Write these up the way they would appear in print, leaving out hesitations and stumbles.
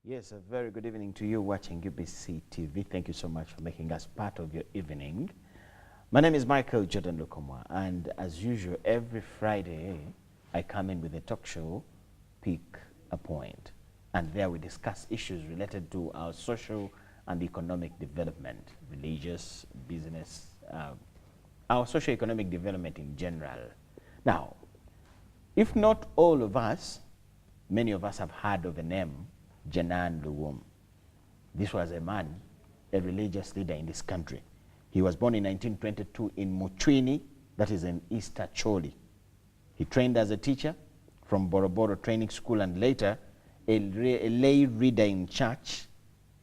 Yes, a very good evening to you watching UBC TV. Thank you so much for making us part of your evening. My name is Michael Janan Luwum, and as usual, every Friday, I come in with a talk show, Pick a Point. And there we discuss issues related to our social and economic development, religious, business, our socio-economic development in general. Now, if not all of us, many of us have heard of the name Janan Luwum. This was a man, a religious leader in this country. He was born in 1922 in Muchwini, that is in East Acholi. He trained as a teacher from Boroboro Training School and later a lay reader in church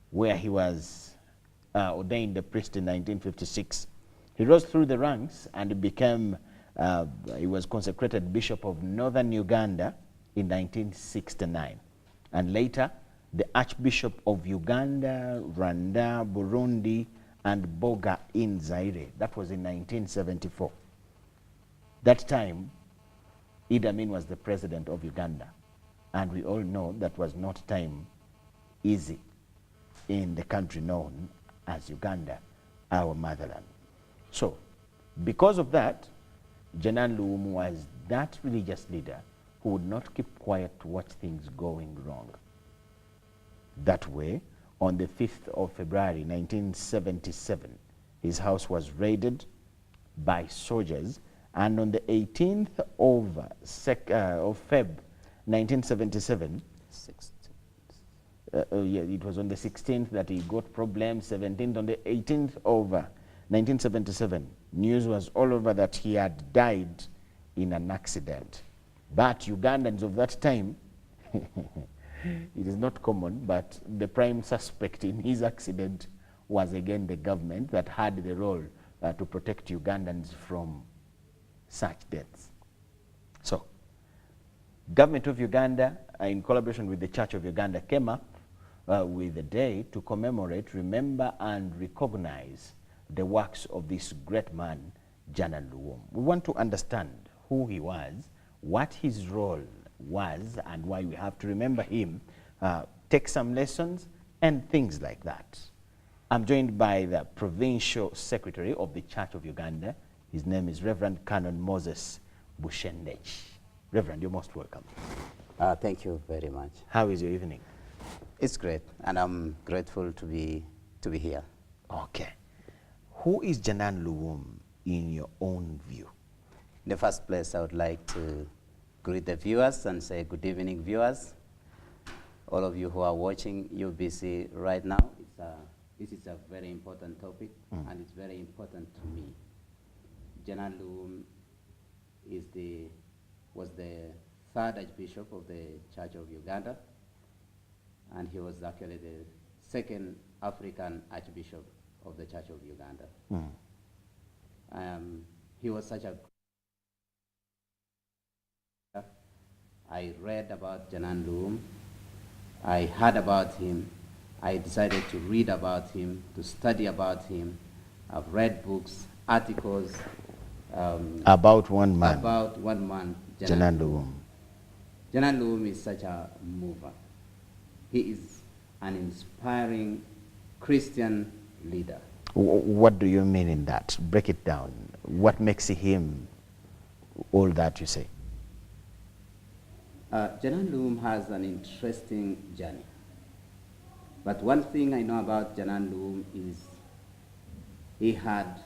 where he was ordained a priest in 1956. He rose through the ranks and became, he was consecrated Bishop of Northern Uganda in 1969. And later, the Archbishop of Uganda, Rwanda, Burundi, and Boga in Zaire. That was in 1974. That time, Idi Amin was the president of Uganda. And we all know that was not time easy in the country known as Uganda, our motherland. So, because of that, Janan Luwum was that religious leader who would not keep quiet to watch things going wrong. That way, on the 5th of February 1977, his house was raided by soldiers, and on the 18th of Feb 1977, yeah, it was on the 16th that he got problems, 17th, on the 18th of 1977, news was all over that he had died in an accident. But Ugandans of that time, it is not common, but the prime suspect in his accident was again the government that had the role to protect Ugandans from such deaths. So, government of Uganda, in collaboration with the Church of Uganda, came up with a day to commemorate, remember, and recognize the works of this great man, Janan Luwum. We want to understand who he was, what his role was, and why we have to remember him, take some lessons, and things like that. I'm joined by the Provincial Secretary of the Church of Uganda. His name is Reverend Canon Moses Bushendich. Reverend, you're most welcome. Thank you very much. How is your evening? It's great, and I'm grateful to be here. Okay. Who is Janan Luwum in your own view? In the first place, I would like to greet the viewers and say good evening, viewers. All of you who are watching UBC right now, this is a very important topic, and it's very important to me. Janan Luwum was the third Archbishop of the Church of Uganda, and he was actually the second African Archbishop of the Church of Uganda. He was such a... I read about Janan Luwum, I heard about him, I decided to read about him, to study about him. I've read books, articles. About one man. About one man, Janan Luwum. Janan Luwum is such a mover. He is an inspiring Christian leader. What do you mean in that? Break it down. What makes him all that you say? Janan Luwum has an interesting journey. But one thing I know about Janan Luwum is he had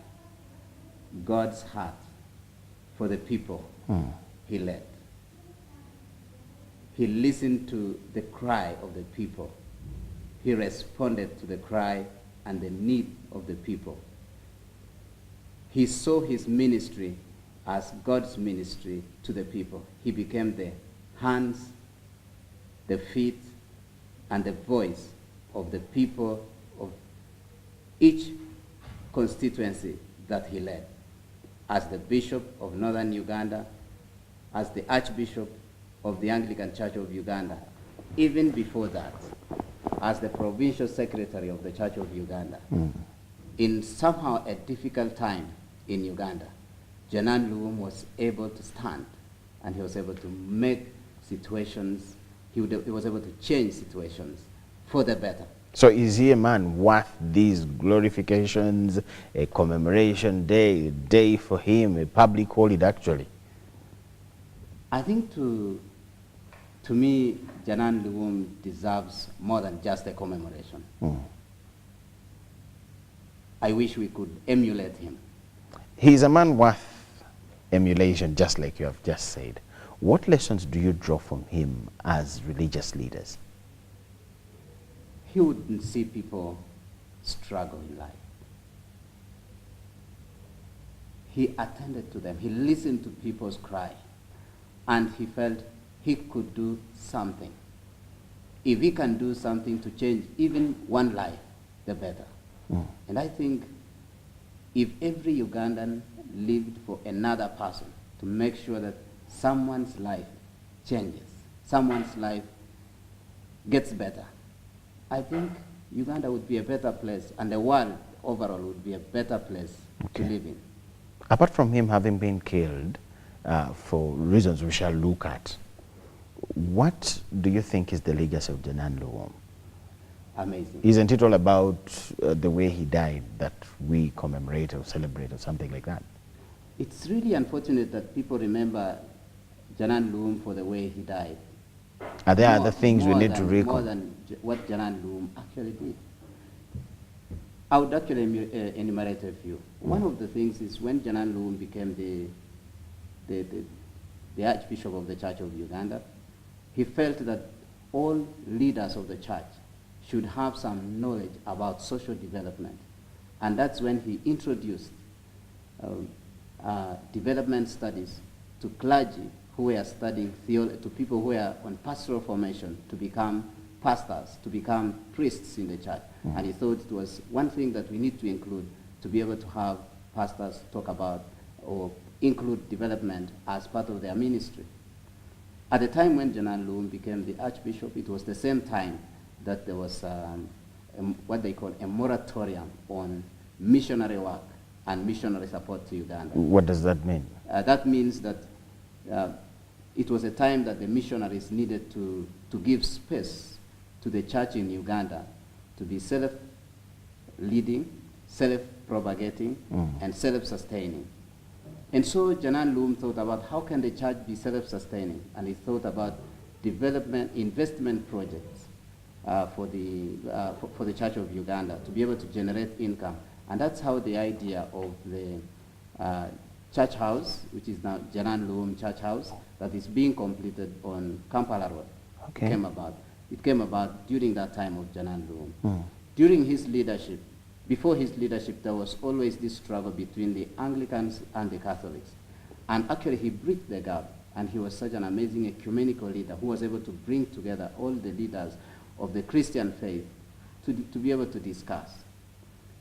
God's heart for the people he led. He listened to the cry of the people. He responded to the cry and the need of the people. He saw his ministry as God's ministry to the people. He became the hands, the feet, and the voice of the people of each constituency that he led. As the Bishop of Northern Uganda, as the Archbishop of the Anglican Church of Uganda, even before that, as the Provincial Secretary of the Church of Uganda, in somehow a difficult time in Uganda, Janan Luwum was able to stand, and he was able to make situations, he was able to change situations for the better. So is he a man worth these glorifications, a commemoration day, a day for him, a public holiday actually? I think to me, Janan Luwum deserves more than just a commemoration. I wish we could emulate him. He's a man worth emulation, just like you have just said. What lessons do you draw from him as religious leaders? He wouldn't see people struggle in life. He attended to them. He listened to people's cry. And he felt he could do something. If he can do something to change even one life, the better. And I think if every Ugandan lived for another person to make sure that someone's life changes, someone's life gets better, I think Uganda would be a better place, and the world overall would be a better place to live in. Apart from him having been killed, for reasons we shall look at, what do you think is the legacy of Janan Luwum? Amazing. Isn't it all about the way he died that we commemorate or celebrate or something like that? It's really unfortunate that people remember Janan Luwum for the way he died. Are there other things we need to recall? More than what Janan Luwum actually did. I would actually enumerate a few. One of the things is when Janan Luwum became the Archbishop of the Church of Uganda, he felt that all leaders of the church should have some knowledge about social development. And that's when he introduced development studies to clergy who were studying theology, to people who were on pastoral formation to become pastors, to become priests in the church. And he thought it was one thing that we need to include to be able to have pastors talk about or include development as part of their ministry. At the time when Janan Luwum became the Archbishop, it was the same time that there was what they call a moratorium on missionary work and missionary support to Uganda. What does that mean? That means that it was a time that the missionaries needed to give space to the church in Uganda to be self-leading, self-propagating, and self-sustaining. And so Janan Luwum thought about how can the church be self-sustaining, and he thought about development, investment projects for the Church of Uganda to be able to generate income. And that's how the idea of the church house, which is now Janan Luwum Church House, that is being completed on Kampala Road, came about. It came about during that time of Janan Luwum. During his leadership, before his leadership, there was always this struggle between the Anglicans and the Catholics. And actually he bridged the gap, and he was such an amazing ecumenical leader who was able to bring together all the leaders of the Christian faith to be able to discuss.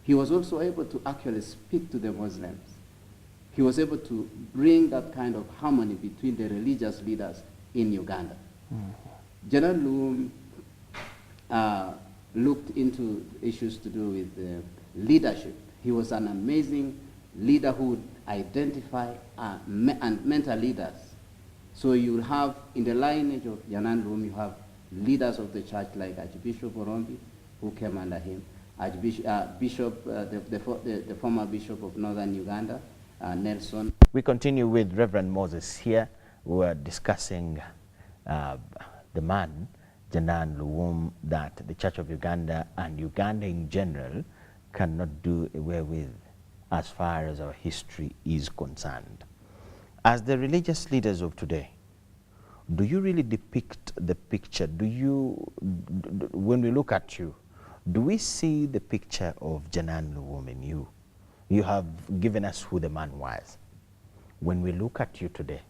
He was also able to actually speak to the Muslims. He was able to bring that kind of harmony between the religious leaders in Uganda. Janan Luwum looked into issues to do with leadership. He was an amazing leader who would identify and mentor leaders. So you will have, in the lineage of Janan Luwum, you have leaders of the church like Archbishop Orombi, who came under him, the former Bishop of Northern Uganda, Nelson. We continue with Reverend Moses here. We are discussing the man, Janan Luwum, that the Church of Uganda and Uganda in general cannot do away with as far as our history is concerned. As the religious leaders of today, do you really depict the picture? Do you, when we look at you, do we see the picture of Janan Luwum in you? You have given us who the man was. When we look at you today,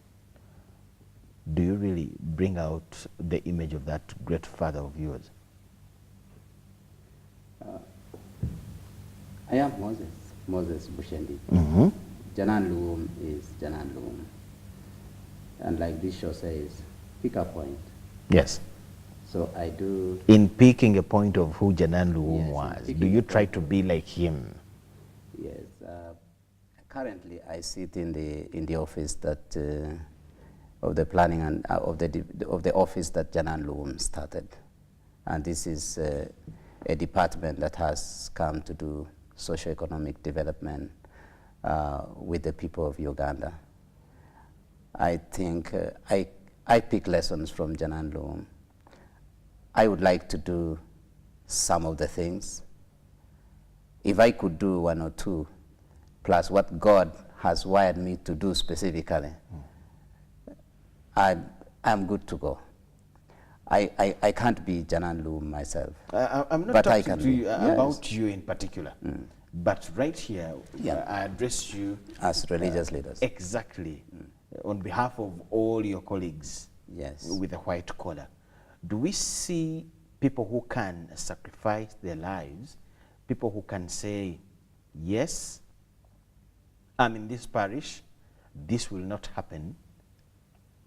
do you really bring out the image of that great father of yours? I am Moses Bushendich. Janan Luwum is Janan Luwum. And like this show says, pick a point. Yes. So I do. In picking a point of who Janan Luwum was, do you try to be like him? Yes. Currently, I sit in the office that of the planning and of the office that Janan Luwum started, And this is a department that has come to do socio-economic development with the people of Uganda. I think I pick lessons from Janan Luwum. I would like to do some of the things. If I could do one or two, plus what God has wired me to do specifically, I'm good to go. I can't be Janan Luwum myself. I'm not but talking to you yes. about you in particular. But right here, I address you as religious leaders. Exactly. On behalf of all your colleagues yes. with a white collar. Do we see people who can sacrifice their lives, people who can say, yes, I'm in this parish, this will not happen.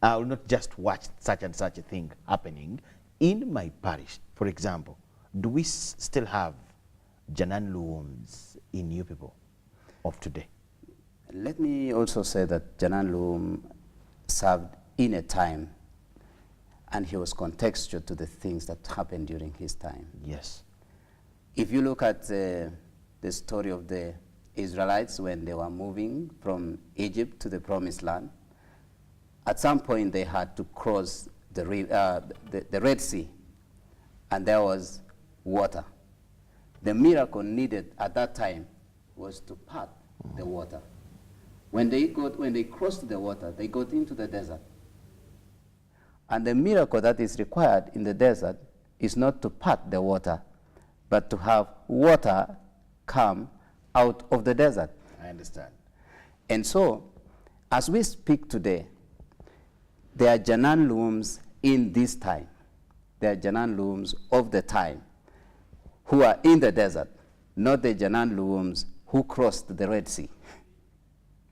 I will not just watch such and such a thing happening in my parish. For example, do we still have Janan Luwums in you people of today? Let me also say that Janan Luwum served in a time, and he was contextual to the things that happened during his time. Yes. If you look at the story of the Israelites when they were moving from Egypt to the Promised Land, at some point they had to cross the Red Sea, and there was water. The miracle needed at that time was to part the water. When they crossed the water, they got into the desert. And the miracle that is required in the desert is not to part the water, but to have water come out of the desert. I understand. And so, as we speak today, there are Janan Luwums in this time. There are Janan Luwums of the time who are in the desert, not the Janan Luwums who crossed the Red Sea.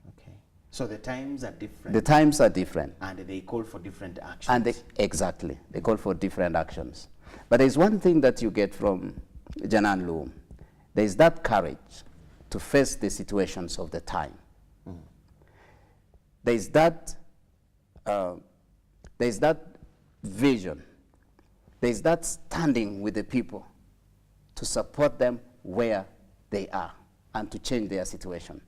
Okay. So the times are different. The times are different. And they call for different actions. And exactly. They call for different actions. But there's one thing that you get from Janan Luwum. There is that courage to face the situations of the time. There is that vision. There is that standing with the people to support them where they are and to change their situation.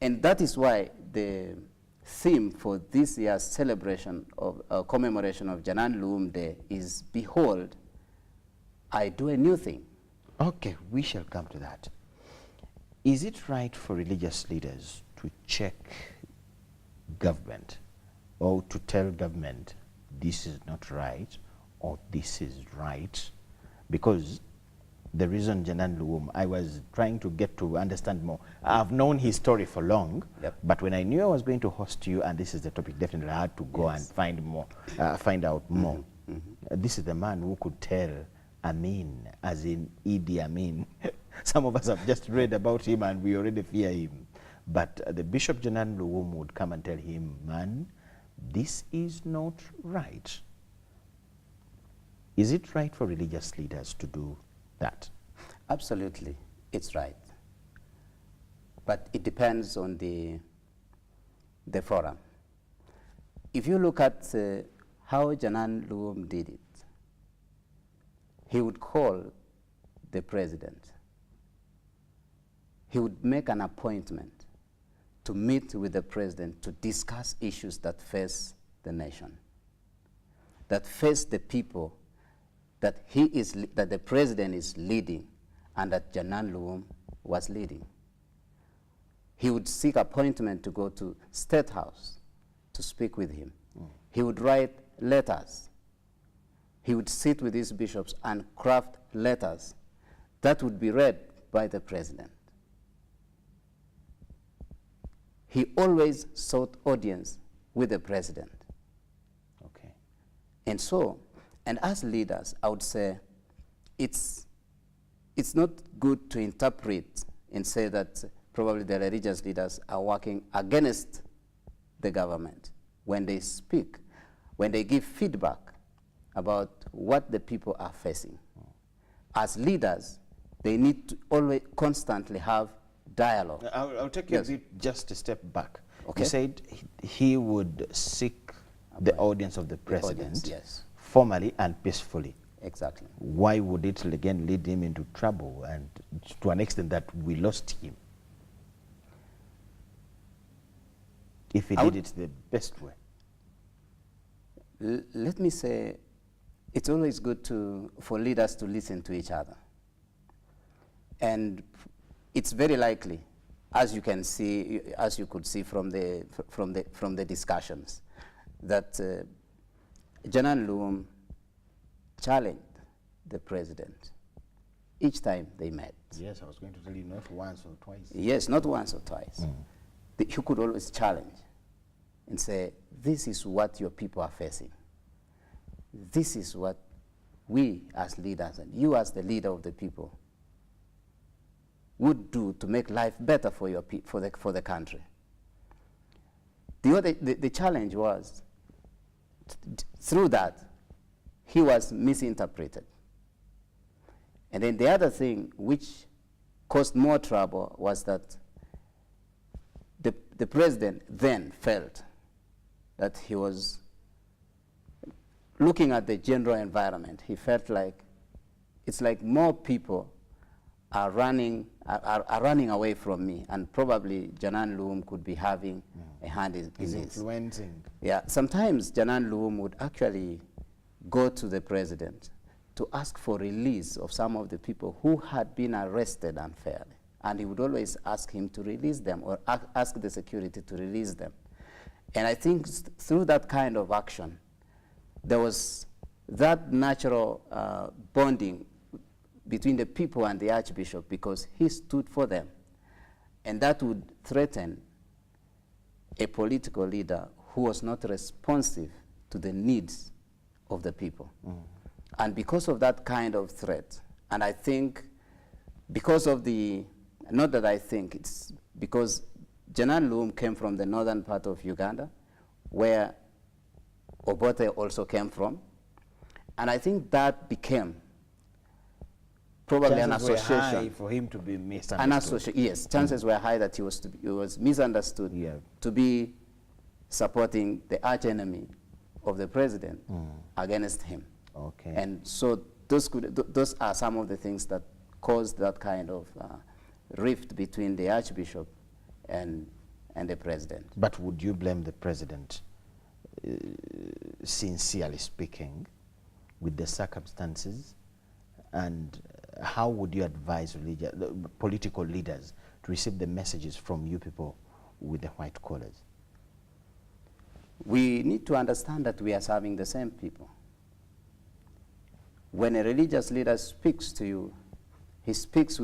And that is why the theme for this year's celebration of commemoration of Janan Luwum Day is, Behold, I do a new thing. Okay, we shall come to that. Is it right for religious leaders to check government or to tell government this is not right or this is right? Because the reason Janan Luwum, I was trying to get to understand more. I've known his story for long, but when I knew I was going to host you and this is the topic, definitely I had to go and find more, find out more. This is the man who could tell Amin, as in Idi Amin. Some of us have just read about him and we already fear him. But the Bishop Janan Luwum would come and tell him, man, this is not right. Is it right for religious leaders to do that? Absolutely, it's right. But it depends on the forum. If you look at how Janan Luwum did it, he would call the president. He would make an appointment to meet with the president to discuss issues that face the nation, that face the people that the president is leading and that Janan Luwum was leading. He would seek appointment to go to State House to speak with him. He would write letters. He would sit with his bishops and craft letters that would be read by the president. He always sought audience with the president. Okay. And so, and as leaders, I would say it's not good to interpret and say that probably the religious leaders are working against the government when they speak, when they give feedback about what the people are facing. As leaders, they need to always constantly have dialogue. I'll take you just a step back. Okay. You said he would seek the audience of the president yes. formally and peacefully. Exactly. Why would it again lead him into trouble, and to an extent that we lost him? If he did it the best way. Let me say, it's always good for leaders to listen to each other. And it's very likely, as you can see, as you could see from the discussions, that Janan Luwum challenged the president each time they met. Yes, I was going to tell you, not once or twice. Yes, not once or twice. He could always challenge and say, this is what your people are facing. This is what we as leaders, and you as the leader of the people, would do to make life better for your for the country. The challenge was, through that, he was misinterpreted. And then the other thing which caused more trouble was that the president then felt that he was looking at the general environment. He felt like it's like more people are running away from me, and probably Janan Luwum could be having a hand in this. Influencing. Yeah, sometimes Janan Luwum would actually go to the president to ask for release of some of the people who had been arrested unfairly. And he would always ask him to release them, or ask the security to release them. And I think through that kind of action, there was that natural bonding between the people and the Archbishop, because he stood for them. And that would threaten a political leader who was not responsive to the needs of the people. And because of that kind of threat, and I think because of the, not that I think, it's because Janan Luwum came from the northern part of Uganda, where Obote also came from. And I think that became probably an association. Were high for him to be misunderstood. Yes, chances were high that he was misunderstood to be supporting the archenemy of the president against him. Okay. And so those are some of the things that caused that kind of rift between the Archbishop and the president. But would you blame the president, sincerely speaking, with the circumstances? And how would you advise political leaders to receive the messages from you people with the white collars? We need to understand that we are serving the same people. When a religious leader speaks to you, he speaks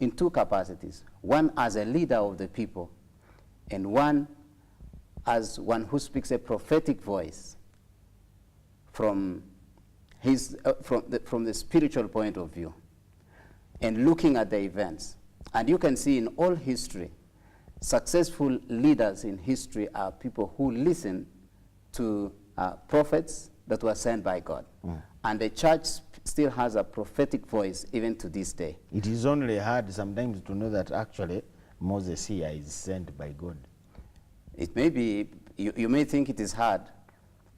in two capacities. One as a leader of the people, and one as one who speaks a prophetic voice from the spiritual point of view, and looking at the events. And you can see in all history, successful leaders in history are people who listen to prophets that were sent by God. And the church still has a prophetic voice even to this day. It is only hard sometimes to know that actually Moses here is sent by God. It may be, you may think it is hard,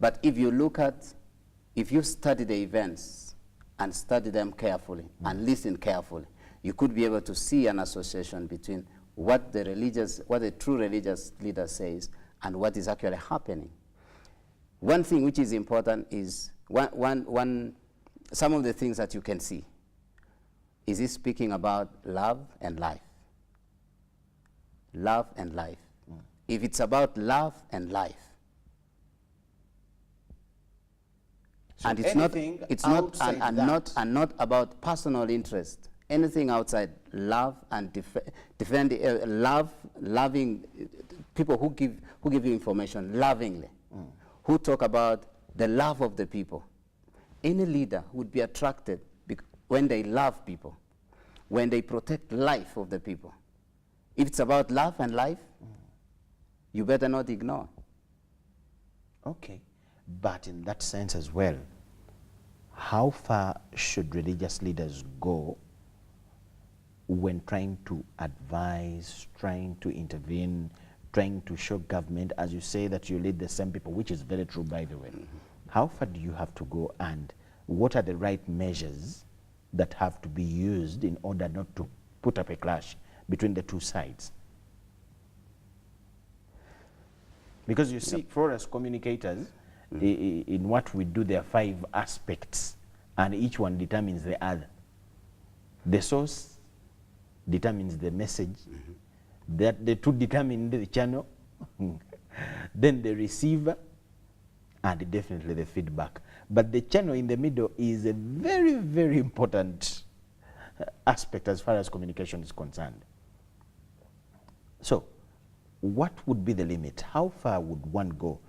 but if you study the events and study them carefully and listen carefully, you could be able to see an association between what the true religious leader says and what is actually happening. One thing which is important is some of the things that you can see. Is he speaking about love and life? Love and life. If it's about love and life, so and it's not about personal interest. Anything outside love and loving people who give you information lovingly, who talk about the love of the people. Any leader would be attracted when they love people, when they protect life of the people. If it's about love and life, you better not ignore. Okay, but in that sense as well, how far should religious leaders go when trying to advise, trying to intervene, trying to show government, as you say that you lead the same people, which is very true, by the way. How far do you have to go, and what are the right measures that have to be used in order not to put up a clash between the two sides? Because you see, for us communicators, in what we do, there are 5 aspects, and each one determines the other. The source determines the message, that the two determine the channel, then the receiver, and definitely the feedback. But the channel in the middle is a very, very important aspect as far as communication is concerned. So, what would be the limit? How far would one go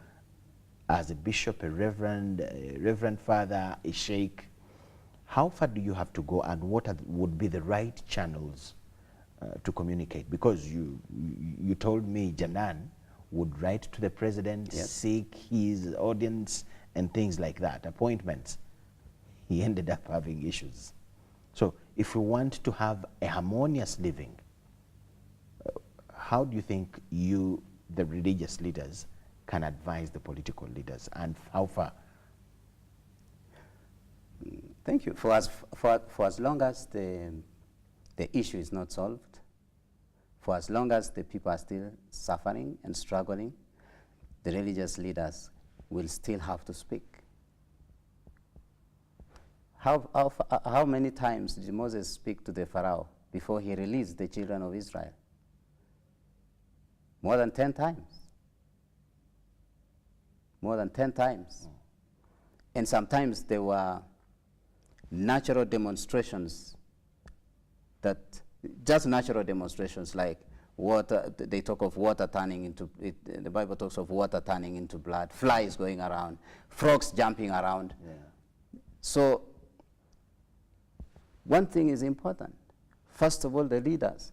as a bishop, a reverend father, a sheikh? How far do you have to go, and what would be the right channels to communicate? Because you told me Janan would write to the president, seek his audience and things like that, appointments. He ended up having issues. So if we want to have a harmonious living, how do you think you, the religious leaders, can advise the political leaders, and how far? Thank you. For as long as the issue is not solved, for as long as the people are still suffering and struggling, the religious leaders will still have to speak. How many times did Moses speak to the Pharaoh before he released the children of Israel? More than 10 times. More than 10 times. And sometimes there were natural demonstrations, just natural demonstrations, like water. They talk of water turning into, the Bible talks of water turning into blood, flies going around, frogs jumping around. Yeah. So one thing is important. First of all, the leaders.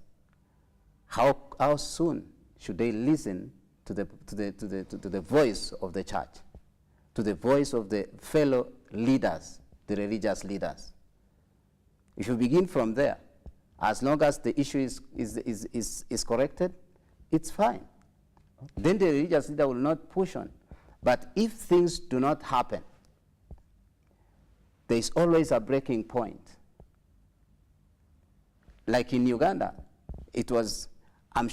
How soon should they listen to the voice of the church, to the voice of the fellow leaders, the religious leaders? If you begin from there, as long as the issue is corrected, it's fine. Okay. Then the religious leader will not push on. But if things do not happen, there is always a breaking point. Like in Uganda, it was, I'm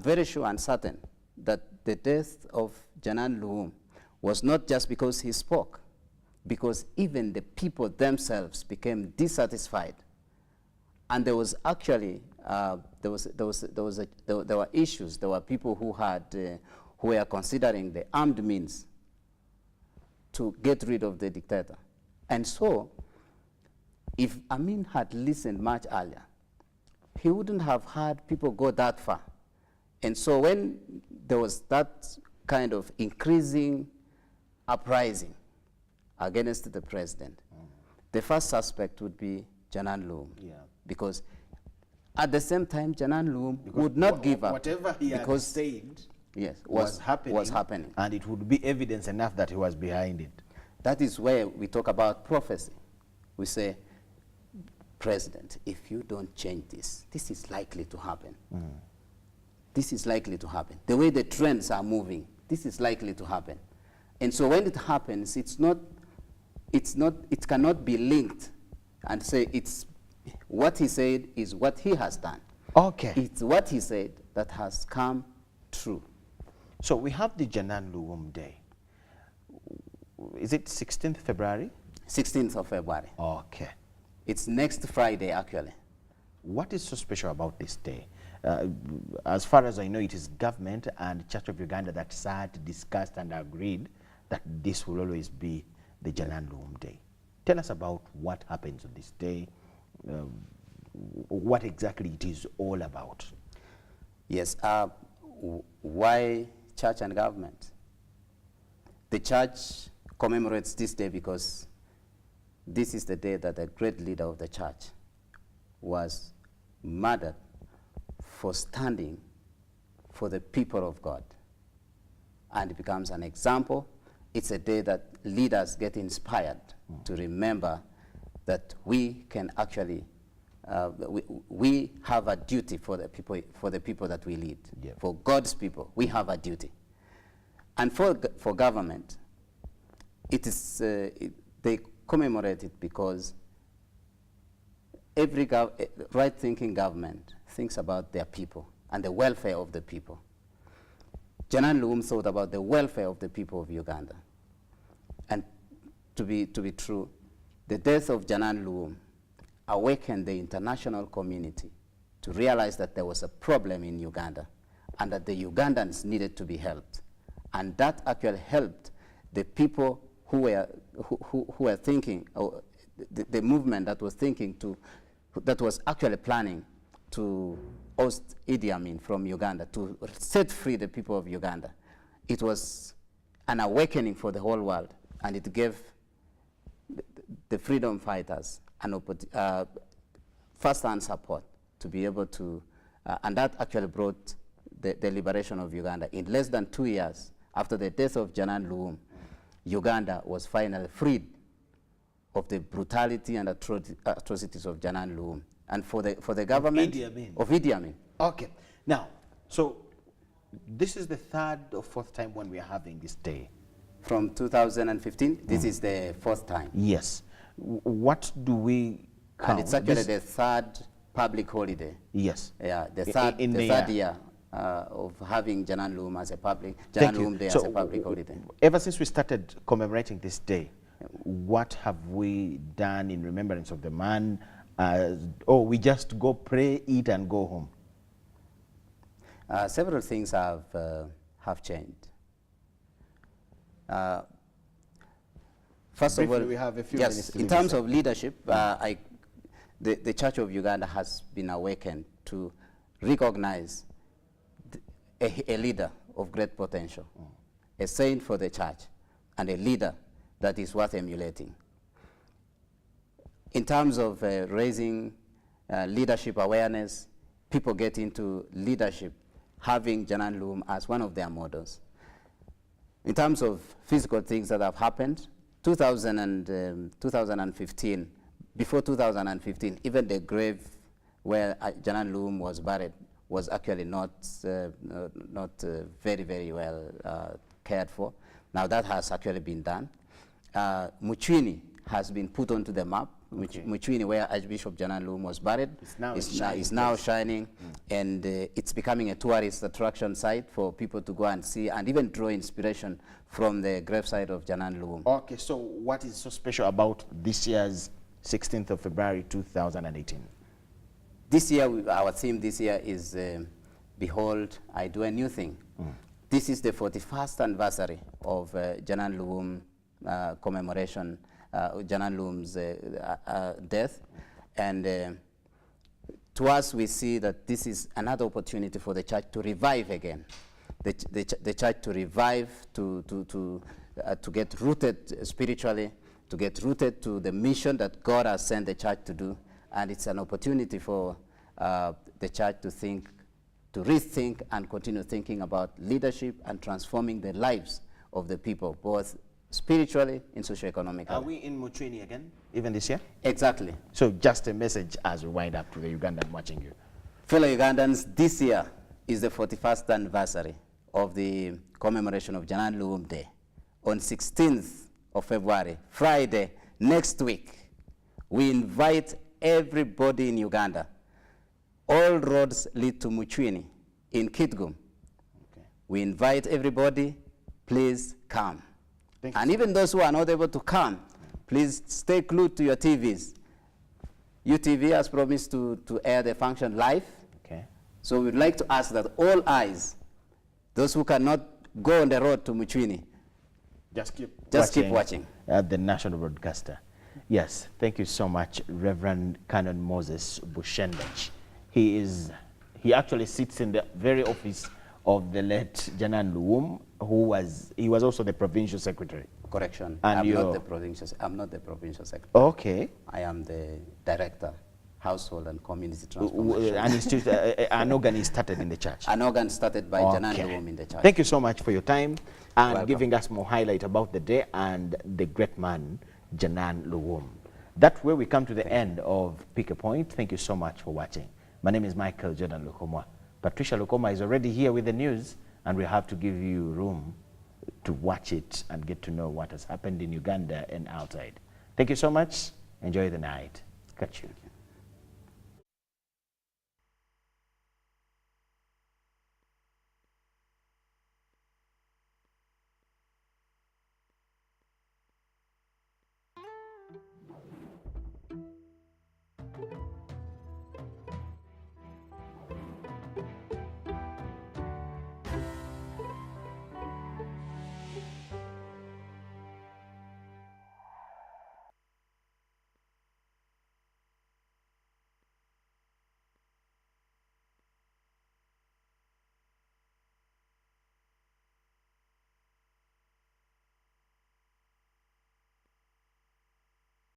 very sure and certain that the death of Janan Luwum was not just because he spoke, because even the people themselves became dissatisfied. And there was actually, there were issues. There were people who were considering the armed means to get rid of the dictator. And so, if Amin had listened much earlier, he wouldn't have had people go that far. And so when there was that kind of increasing uprising against the president, the first suspect would be Janan Luwum. Yeah. Because at the same time, Janan Luwum would not give up. Whatever he had said was happening. And it would be evidence enough that he was behind it. That is where we talk about prophecy. We say, President, if you don't change this, this is likely to happen. This is likely to happen. The way the trends are moving, this is likely to happen. And so when it happens, it cannot be linked and say it's what he said is what he has done. Okay. It's what he said that has come true. So we have the Janan Luwum Day. Is it 16th February? 16th of February. Okay. It's next Friday, actually. What is so special about this day? As far as I know, it is government and Church of Uganda that sat, discussed, and agreed that this will always be the Janan Luwum Day. Tell us about what happens on this day, what exactly it is all about. Yes. Why church and government? The church commemorates this day because this is the day that a great leader of the church was murdered for standing for the people of God. And it becomes an example. It's a day that leaders get inspired to remember that we can actually, we have a duty for the people that we lead. Yeah. For God's people, we have a duty. And for government, it is, they commemorate it because every right-thinking government thinks about their people and the welfare of the people. Janan Luwum thought about the welfare of the people of Uganda. And to be true, the death of Janan Luwum awakened the international community to realize that there was a problem in Uganda and that the Ugandans needed to be helped. And that actually helped the people who were thinking, or the movement that was thinking that was actually planning to oust Idi Amin from Uganda, to set free the people of Uganda. It was an awakening for the whole world, and it gave the freedom fighters an first-hand support to be able to, and that actually brought the liberation of Uganda. In less than 2 years after the death of Janan Luwum, Uganda was finally freed of the brutality and atrocities of Janan Luwum. And for the government of Idi Amin. Okay. Now, so this is the third or fourth time when we are having this day. From 2015, this is the fourth time. Yes. What do we count? And it's actually the third public holiday. Yes. Yeah, the third year of having Janan Luwum as a public, Day so as a public holiday. Ever since we started commemorating this day, what have we done in remembrance of the man? Or we just go pray, eat, and go home? Several things have changed. First of all, we have a few yes, minutes to in terms of leadership, the Church of Uganda has been awakened to recognize a leader of great potential, a saint for the church, and a leader that is worth emulating. In terms of raising leadership awareness, people get into leadership having Janan Luwum as one of their models. In terms of physical things that have happened, 2015, before 2015, even the grave where Janan Luwum was buried was actually not very, very well cared for. Now that has actually been done. Muchwini has been put onto the map. Okay. Muchwini, where Archbishop Janan Luwum was buried, is now shining, and it's becoming a tourist attraction site for people to go and see and even draw inspiration from the gravesite of Janan Luwum. Okay, so what is so special about this year's 16th of February 2018? This year, our theme this year is Behold, I Do a New Thing. This is the 41st anniversary of Janan Luwum commemoration, Janan Luwum's death. And to us, we see that this is another opportunity for the church to revive again. The church to revive, to get rooted spiritually, to get rooted to the mission that God has sent the church to do. And it's an opportunity for the church to think, to rethink and continue thinking about leadership and transforming the lives of the people, both spiritually and socioeconomically. Are we in Muchwini again, even this year? Exactly. So just a message as we wind up to the Ugandan watching you. Fellow Ugandans, this year is the 41st anniversary of the commemoration of Janan Luwum Day. On 16th of February, Friday, next week, we invite everybody in Uganda. All roads lead to Muchwini in Kitgum. Okay. We invite everybody, please come. And even those who are not able to come, please stay glued to your TVs. UTV has promised to air the function live. Okay. So we'd like to ask that all eyes, those who cannot go on the road to Muchwini, just keep watching. At the national broadcaster. Yes, thank you so much, Reverend Janan Moses Bushendich. He actually sits in the very office of the late Janan Luwum, he was also the provincial secretary. Correction. And I'm not the provincial secretary. Okay. I am the director, household and community transformation. An organ started in the church. An organ started by Janan Luwum in the church. Thank you so much for your time and giving us more highlight about the day and the great man, Janan Luwum. That way we come to the end of Pick a Point. Thank you so much for watching. My name is Michael Jordan Lukomwa. Patricia Lukoma is already here with the news, and we have to give you room to watch it and get to know what has happened in Uganda and outside. Thank you so much. Enjoy the night. Catch you.